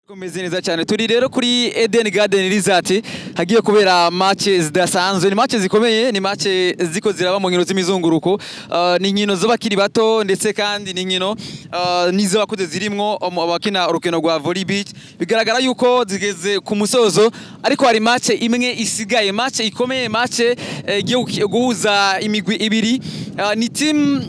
Kumeze neza cyane turi rero kuri Eden Garden Resort hagiye kubera match zidasanzwe ni match zikomeye ni match ziko ziraba mu nkino z'imizunguruko ni nkino z'abakiri bato ndetse kandi ni nkino nizo bakuze zirimwo abakina urukino rwa volley beach bigaragara yuko zigeze ku musozo ariko hari match imwe isigaye match ikomeye match guhuza imigwi ibiri ni team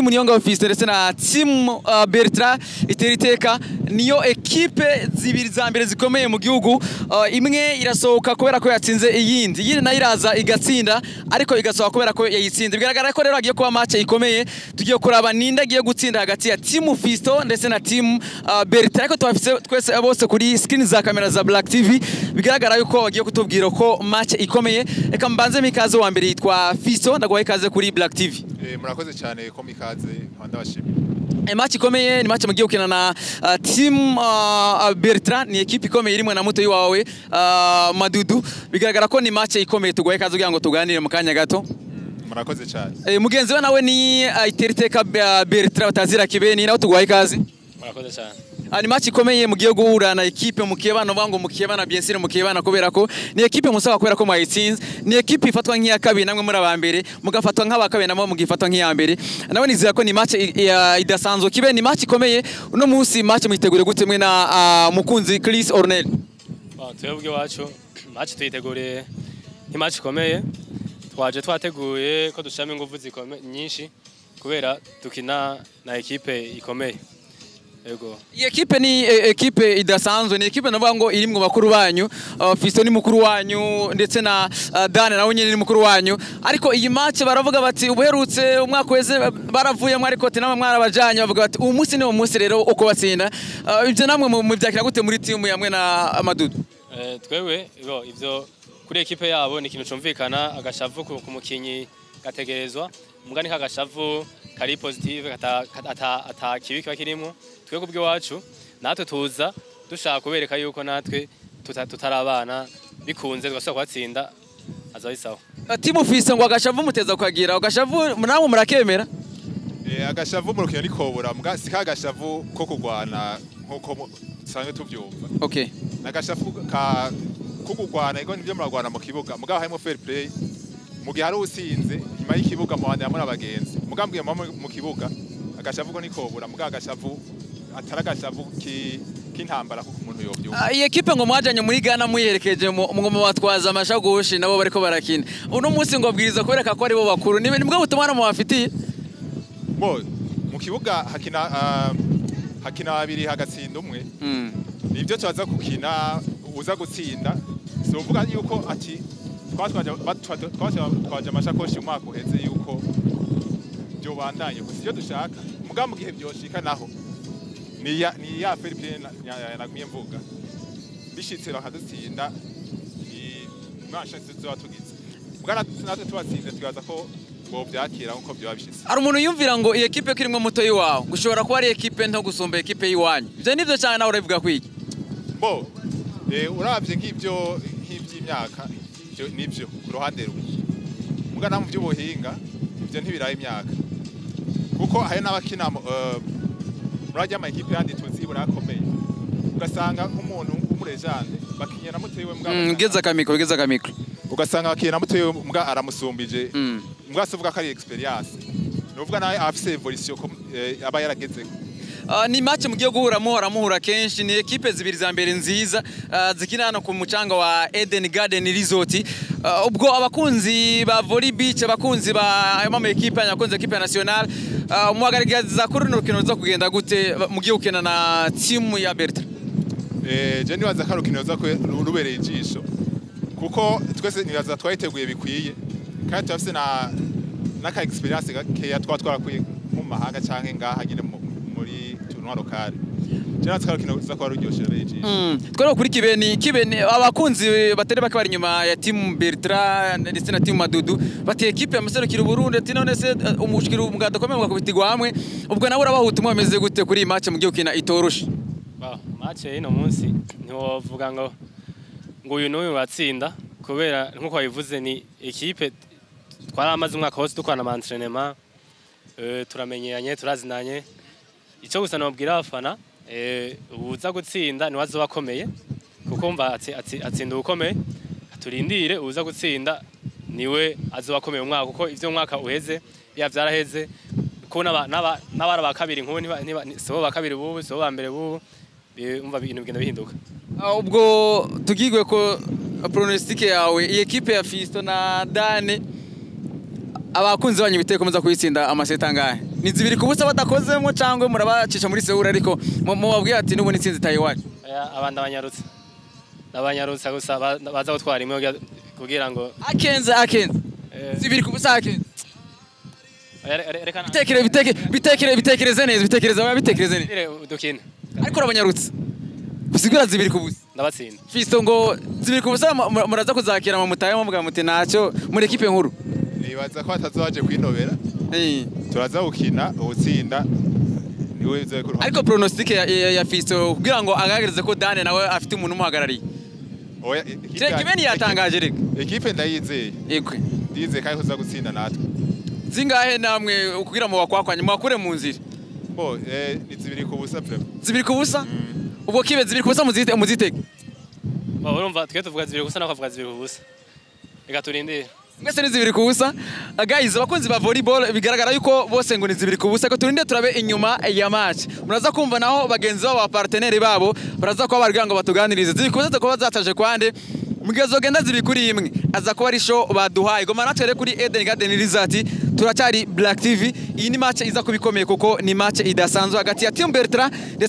Niyonga Fiston ndetse na team Bertrand Iteriteka niyo equipe zibiri za mbere zikomeye mu gihugu imwe irasohoka kubera ko yatsinze iyindi nayo iraza igatsinda ariko igasohoka kubera ko yayitsinze bigaragara ko rero agiye kuba match ikomeye tugiye kuraba ninde agiye gutsinda hagati ya team Fiston ndetse na team Bertrand ariko twafise twese bose kuri screen za kamera za Black TV bigaragara yuko bagiye kutubwira ko match ikomeye reka mbanze mikaze wa mbere yitwa Fiston ndagwaye ikaze kuri Black TV murakoze cyane ko mikaze ndabashimira match ikomeye ni match mugiye gukina na team Bertrand ni equipe ikomeye irimo na muto yiwawe Madudu bigaragara ko ni match ikomeye tugwaye kazo kugira ngo tuganire mu kanya gato murakoze cyane mugenzi we nawe ni Iteriteka Bertrand batazira kibeni nawe tugwaye kazi murakoze cyane ni match ikomeye mugiye guhura na equipe mukebana bango mukebana bien sûr mukebana kubera ko ni equipe musaba kubera ko mwayitsinze ni equipe ifatwa nk'iya kabiri namwe muri abambere mugafatwa nk'abakabiri namwe mugifatwa nk'iya mbere nawe nizira ko ni match idasanzwe kibe ni match ikomeye uno munsi match mwitegure gute mwe na mukunzi Chris Ornel twebwe wacu match tuyitegure ni match ikomeye twaje twateguye ko dushama ingufu zikomeye nyinshi kubera dukina na equipe ikomeye iyi equipe ni equipe idasanzwe ni equipe navuga ngo iri mu bakuru banyu Fiston ni mukuru wanyu ndetse na Dan nawe nyine ni mukuru wanyu ariko iyi match baravuga bati ubuherutse umwaka weze baravuyemo ariko namwe mwarabajanye bavuga bati uyu munsi ni umunsi rero uko batsinda ibyo namwe mu byakira gute muri team yamwe na Amadudu twewe ivyo kuri equipe yabo ni ikintu cumvikana agashavu ku mukinyi gategerezwa mugani kagashavu kari positive ata kibi kiba kirimo twe kubwe wacu natwe tuza dushaka kubereka yuko natwe tutarabana bikunze twasaba kwatsinda azabisaho team Fiston ngo agashavu muteza kwagira agashavu namwe murakemera agashavu mu rukino nikobura mbwa sika agashavu ko kugwana nkuko sanzwe tuvyumva okay nagashavu ka kugwana ego nivyo muragwana mu kibuga mbwa harimo fair play mugihe hari usinze nyuma y'ikibuga mu bandi muri abagenzi mugambwiye mu kibuga agashavu ko nikobura mbwa agashavu ataragashavu k'intambara kuko umuntu yovyumva iyi equipe ngo mwajanye muri Ghana muyerekeje mu batwaza amashagoshi nabo bariko barakina uno munsi ngo bwiriza kwereka ko ari bo bakuru nibwo butumwa mu bafitiye bo mu kibuga hakina babiri hagatsinda umwe nivyo twaza gukina uza gutsinda sovuga yuko ati twaje amashakoshi umwaka uheze yuko byo bandanye gusa iyo dushaka muga mu gihe byoshika naho ni ya fair play nagumye mvuga bishitse bakadutsinda mwasha tuzo tugize muga natwe tubatsinze twibaza ko bo byakira nkuko byo babishitse ari umuntu yumvira ngo iyi equipe kirimo muto yiwawe gushobora kuba ari equipe nto gusumba equipe yiwanyu ivyo nivyo cyane nawe urabivuga kwiki bo uravye nk'ivy'imyaka nivyo ku ruhande rumwe muga namu by'ubuhinga ivyo ntibiraye imyaka kuko hari n'abakina murajya ama equipe yandi tuzi burakomeye ugasanga nk'umuntu w'umurejande bakinyera mutewe mbwa ngeza kamikro ugasanga bakinyera mutewe mbwa aramusumbije mbwa sovuga ko ari experience novuga nawe afise evolution ko aba yarageze ni match mugiye guhura muhora kenshi ni equipe zibiri za mbere nziza zikina hano ku mucanga wa Eden Garden Resort ubwo abakunzi ba volley beach abakunzi ba ama equipe yakunze equipe nationale muhagaragaza kuri rukino zo kugenda gute mugiye gukina na team ya Bertrand je nibaza ko rukino zo rubereye ijisho kuko twese nibaza twayiteguye bikwiye kandi twafise na ka experience gakeya twarakuye mu mahanga canke ngaha nyine muri tournoi local jana twarukino za kwa ruryoshe rejisho twero kuri kibeni abakunzi batari bakabari nyuma ya team Bertrand ndetse na team Madudu bateye equipe ya Muserukira Burundi ati none se umushikira umuganda komeye mugakubitigwa hamwe ubwo nawe urabahutumwe bameze gute kuri match mugiye gukina itoroshe match ino munsi ntiwovuga ngo uyu n'uyu batsinda kubera nkuko babivuze ni equipe twaramaze umwaka hose dukwana ama entraînement turamenyeranye turazinanye icyo gusa nabwira abafana uza gutsinda niwe azoba akomeye kuko mva atsinda ukomeye turindire uza gutsinda niwe azoba akomeye umwaka kuko ivyo mwaka uheze ya vyaraheze ko n'abara ba kabiri nkubu sibo ba kabiri bubu sibo ba mbere bubu umva ibintu bigenda bihinduka. Ubwo tugigwe ko pronostic yawe iyi equipe ya Fisto na Dane abakunzi banyu biteko muza kuyitsinda amaseta ngahe ni 2-0 badakozemo cyangwa murabacisha muri Seoul ariko mubabwiye ati nubu nitsinze Taiwan abanda abanyarutsa gusa baza gutwara imwe kugira ngo akenze 2-0 akenze bitekereze neza bitekereze neza dukine ariko urabanyarutsa usigura 2-0 ndabatsinda Fisto ngo 2-0 muraza kuzakira mu mutaye muvuga muti naco muri equipe nkuru nibaza ko atazoje kwinobera turaza gukina ubutsinda niwe bizoye ku ruhande ariko pronostic ya Fisto kugira ngo agaragaze ko Dane nawe afite umuntu umuhagarariye oya Kibeni yatangaje reka equipe ndayizeye ekwe ndize kandi kuza gutsinda natwe zingahe namwe kugira mu bakwakwanye mwakure mu nzira bo ni 2-0 pre 2-0 ubwo kibe 2-0 muzitege urumva twe tuvuga 2-0 nako avuga 2-0 reka turindire mwese ni 2-0 guys abakunzi ba volleyball bigaragara yuko bose ngo ni 2-0 ko turinde turabe inyuma ya match muraza kumva naho bagenzi babo ba partenaire babo baraza ko bargira ngo batuganirize 2-0 ko bazataje kwande mugezo genda 2-1 aza ko ari show baduhaye goma natwe kuri Eden Garden Resort turacyari Black TV iyi ni match iza kubikomeye kuko ni match idasanzwe hagati ya Team Bertrand ndetse